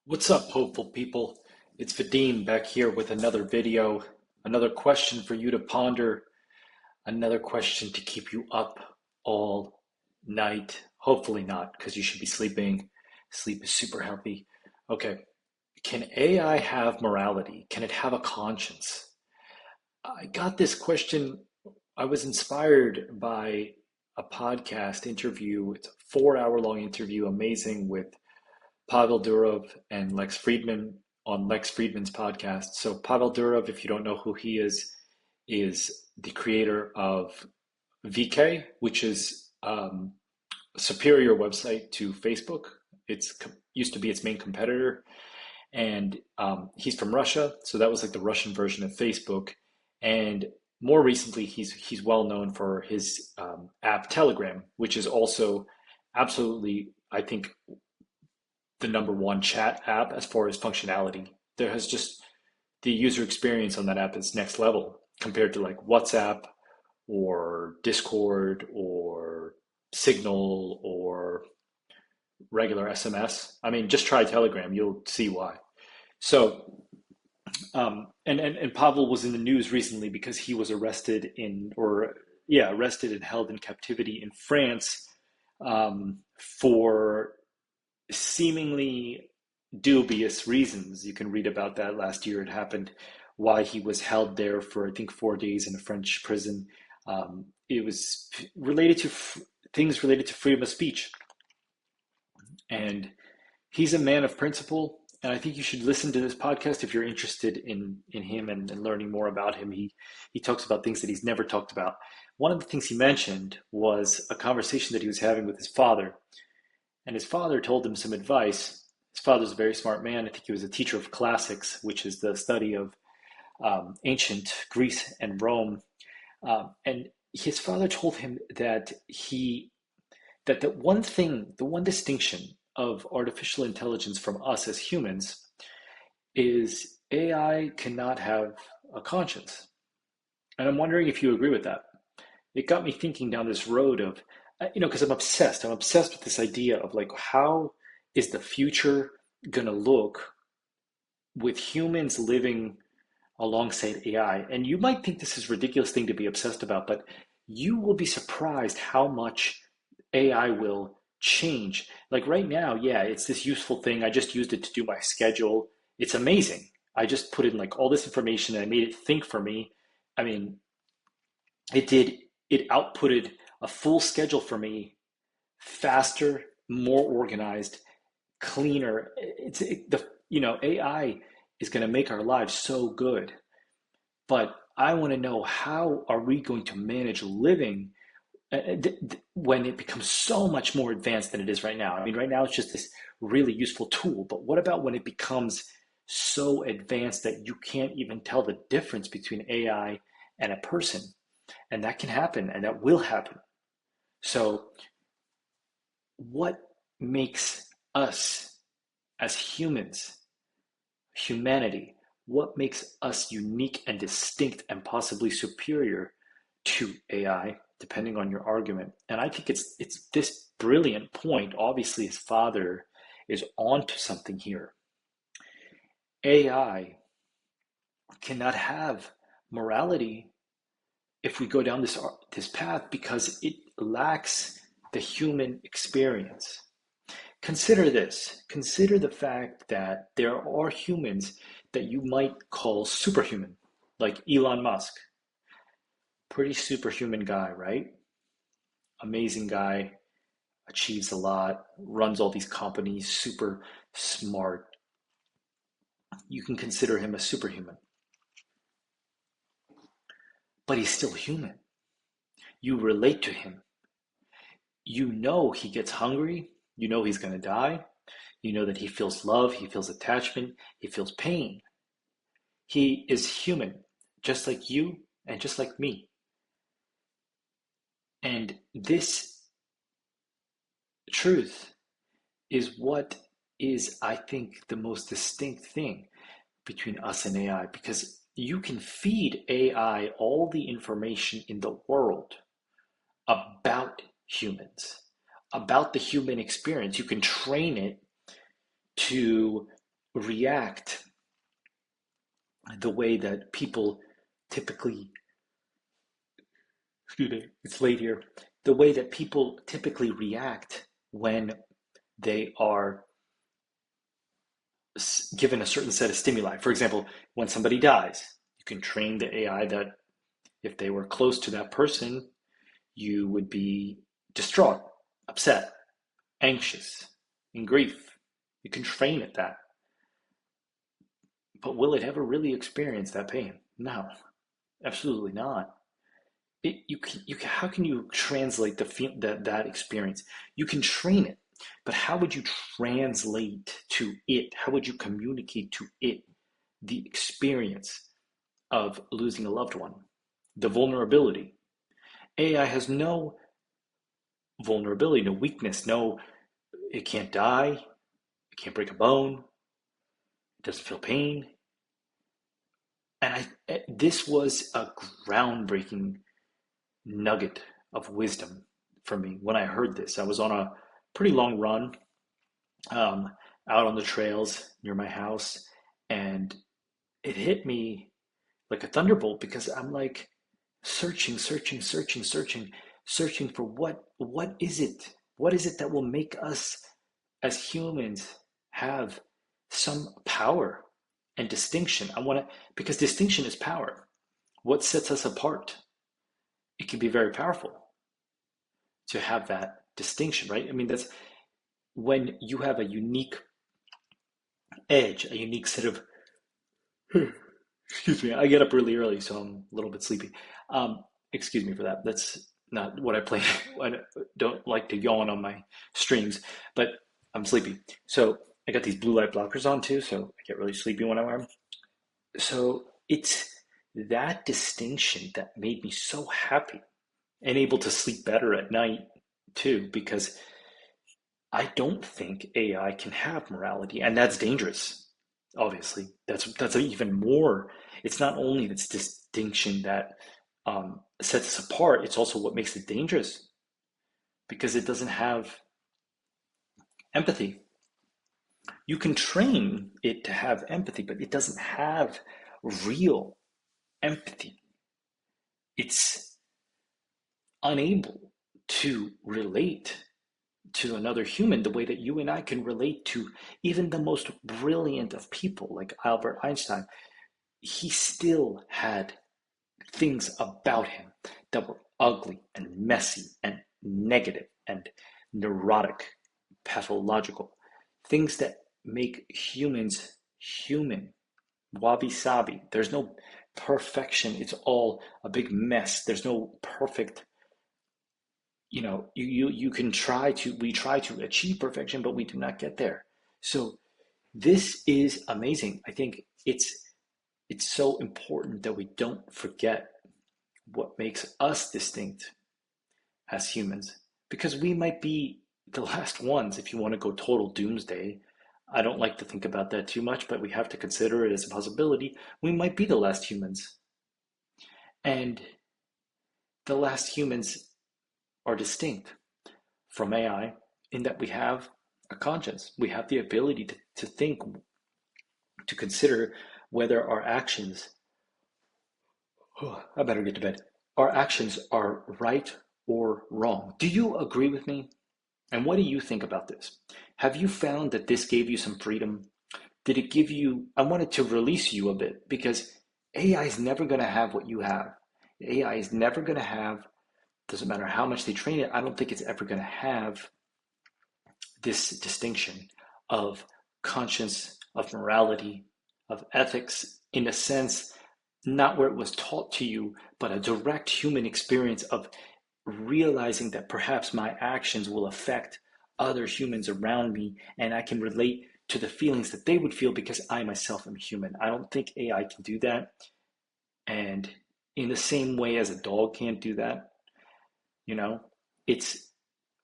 What's up, hopeful people? It's Vadim back here with another video, another question for you to ponder, another question to keep you up all night. Hopefully not, because you should be sleeping. Sleep is super healthy. Okay, can AI have morality? Can it have a conscience? I got this question. I was inspired by a podcast interview. It's a 4 hour long interview, amazing, with Pavel Durov and Lex Friedman on Lex Friedman's podcast. So Pavel Durov, if you don't know who he is the creator of VK, which is a superior website to Facebook. It's used to be its main competitor, and he's from Russia, so that was like the Russian version of Facebook. And more recently, he's well known for his app Telegram, which is also absolutely, I think, the number one chat app as far as functionality. There has just the user experience on that app is next level compared to like WhatsApp or Discord or Signal or regular SMS. I mean, just try Telegram, you'll see why. So, and Pavel was in the news recently because he was arrested arrested and held in captivity in France for seemingly dubious reasons. You can read about that last year. It happened, why he was held there for, I think, 4 days in a French prison. It was related to things related to freedom of speech. And he's a man of principle. And I think you should listen to this podcast if you're interested in him and learning more about him. He talks about things that he's never talked about. One of the things he mentioned was a conversation that he was having with his father, and his father told him some advice. His father's a very smart man. I think he was a teacher of classics, which is the study of ancient Greece and Rome. And his father told him that the one distinction of artificial intelligence from us as humans is AI cannot have a conscience. And I'm wondering if you agree with that. It got me thinking down this road of, because I'm obsessed. I'm obsessed with this idea of like, how is the future gonna look with humans living alongside AI? And you might think this is a ridiculous thing to be obsessed about, but you will be surprised how much AI will change. Like right now, yeah, it's this useful thing. I just used it to do my schedule. It's amazing. I just put in like all this information and I made it think for me. I mean, it outputted a full schedule for me, faster, more organized, cleaner. AI is going to make our lives so good, but I want to know, how are we going to manage living when it becomes so much more advanced than it is right now? I mean, right now it's just this really useful tool, but what about when it becomes so advanced that you can't even tell the difference between AI and a person? And that can happen, and that will happen. So, what makes us as humans, humanity, what makes us unique and distinct and possibly superior to AI, depending on your argument? And I think it's this brilliant point. Obviously, his father is onto something here. AI cannot have morality if we go down this path because it lacks the human experience. Consider this. Consider the fact that there are humans that you might call superhuman, like Elon Musk. Pretty superhuman guy, right? Amazing guy, achieves a lot, runs all these companies, super smart. You can consider him a superhuman. But he's still human. You relate to him. You know he gets hungry. You know he's going to die. You know that he feels love, he feels attachment, he feels pain. He is human, just like you and just like me. And this truth is what is, I think, the most distinct thing between us and AI, because you can feed AI all the information in the world about humans, about the human experience. You can train it to react the way that people typically, excuse me, it's late here, the way that people typically react when they are given a certain set of stimuli. For example, when somebody dies, you can train the AI that if they were close to that person, you would be distraught, upset, anxious, in grief. You can train it that. But will it ever really experience that pain? No, absolutely not. How can you translate that experience? You can train it, but how would you translate to it? How would you communicate to it the experience of losing a loved one, the vulnerability? AI has no vulnerability, no weakness, no, it can't die, it can't break a bone, it doesn't feel pain. And this was a groundbreaking nugget of wisdom for me when I heard this. I was on a pretty long run um, out on the trails near my house, and it hit me like a thunderbolt because I'm like searching for what is it? What is it that will make us as humans have some power and distinction? I want to, because distinction is power. What sets us apart? It can be very powerful to have that distinction, right? I mean, that's when you have a unique edge, a unique set of, excuse me, I get up really early, so I'm a little bit sleepy. Excuse me for that. That's not what I play. I don't like to yawn on my streams, but I'm sleepy. So I got these blue light blockers on too, so I get really sleepy when I wear them. So it's that distinction that made me so happy and able to sleep better at night too, because I don't think AI can have morality, and that's dangerous. Obviously, that's even more. It's not only this distinction that sets us apart; it's also what makes it dangerous because it doesn't have empathy. You can train it to have empathy, but it doesn't have real empathy. It's unable to relate to another human the way that you and I can relate to even the most brilliant of people, like Albert Einstein. He still had things about him that were ugly and messy and negative and neurotic, pathological, things that make humans human. Wabi sabi. There's no perfection. It's all a big mess. There's no perfect, you can we try to achieve perfection, but we do not get there. So this is amazing. I think it's so important that we don't forget what makes us distinct as humans, because we might be the last ones if you want to go total doomsday. I don't like to think about that too much, but we have to consider it as a possibility. We might be the last humans, and the last humans are distinct from AI in that we have a conscience. We have the ability to think, to consider whether our actions, oh, I better get to bed, our actions are right or wrong. Do you agree with me? And what do you think about this? Have you found that this gave you some freedom? Did it give you, I wanted to release you a bit because AI is never going to have what you have. AI is never going to have, doesn't matter how much they train it, I don't think it's ever going to have this distinction of conscience, of morality, of ethics, in a sense, not where it was taught to you, but a direct human experience of realizing that perhaps my actions will affect other humans around me and I can relate to the feelings that they would feel because I myself am human. I don't think AI can do that. And in the same way as a dog can't do that, you know, it's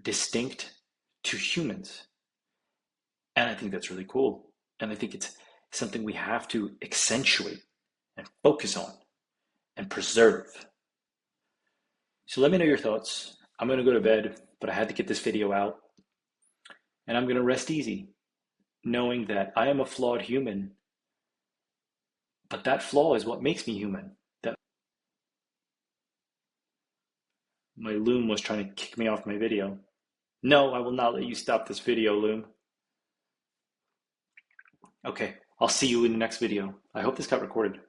distinct to humans. And I think that's really cool. And I think it's something we have to accentuate and focus on and preserve. So let me know your thoughts. I'm going to go to bed, but I had to get this video out. And I'm going to rest easy. knowing that I am a flawed human, but that flaw is what makes me human. That my Loom was trying to kick me off my video. No, I will not let you stop this video, Loom. Okay, I'll see you in the next video. I hope this got recorded.